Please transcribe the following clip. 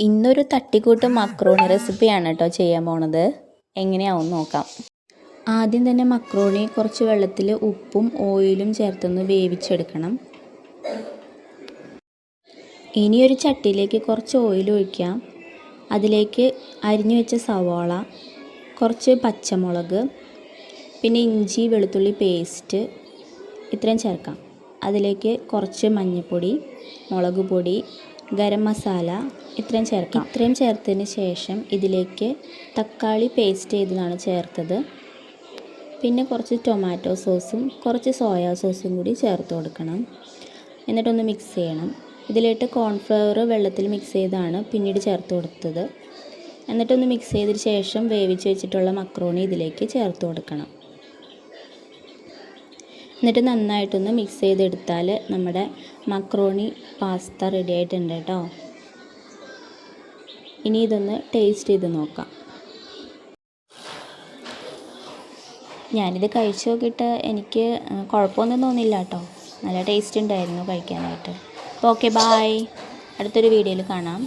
ഇന്നൊരു തട്ടിക്കൂട്ട് മക്രോണി റെസിപ്പിയാണ് കേട്ടോ ചെയ്യാൻ പോണത്. എങ്ങനെയാവും നോക്കാം. ആദ്യം തന്നെ മക്രോണി കുറച്ച് വെള്ളത്തിൽ ഉപ്പും ഓയിലും ചേർത്തൊന്ന് വേവിച്ചെടുക്കണം. ഇനിയൊരു ചട്ടിയിലേക്ക് കുറച്ച് ഓയിൽ ഒഴിക്കാം. അതിലേക്ക് അരിഞ്ഞു വെച്ച സവാള, കുറച്ച് പച്ചമുളക്, പിന്നെ ഇഞ്ചി വെളുത്തുള്ളി പേസ്റ്റ് ഇത്രയും ചേർക്കാം. അതിലേക്ക് കുറച്ച് മഞ്ഞൾപ്പൊടി, മുളക് പൊടി, ഗരം മസാല ഇത്രയും ചേർക്കാം. ഇത്രയും ചേർത്തതിന് ശേഷം ഇതിലേക്ക് തക്കാളി പേസ്റ്റ് ചെയ്തതാണ് ചേർത്തത്. പിന്നെ കുറച്ച് ടൊമാറ്റോ സോസും കുറച്ച് സോയാ സോസും കൂടി ചേർത്ത് കൊടുക്കണം. എന്നിട്ടൊന്ന് മിക്സ് ചെയ്യണം. ഇതിലേക്ക് കോൺഫ്ലവർ വെള്ളത്തിൽ മിക്സ് ചെയ്താണ് പിന്നീട് ചേർത്ത് കൊടുത്തത്. എന്നിട്ടൊന്ന് മിക്സ് ചെയ്തതിന് ശേഷം വേവിച്ച് വെച്ചിട്ടുള്ള മക്രോണി ഇതിലേക്ക് ചേർത്ത് കൊടുക്കണം. എന്നിട്ട് നന്നായിട്ടൊന്ന് മിക്സ് ചെയ്തെടുത്താൽ നമ്മുടെ മക്രോണി പാസ്ത റെഡി ആയിട്ടുണ്ട് കേട്ടോ. ഇനി ഇതൊന്ന് ടേസ്റ്റ് ചെയ്ത് നോക്കാം. ഞാനിത് കഴിച്ച് നോക്കിയിട്ട് എനിക്ക് കുഴപ്പമൊന്നും തോന്നില്ല കേട്ടോ. നല്ല ടേസ്റ്റ് ഉണ്ടായിരുന്നു കഴിക്കാനായിട്ട്. അപ്പോൾ ഓക്കെ, ബായ്. അടുത്തൊരു വീഡിയോയിൽ കാണാം.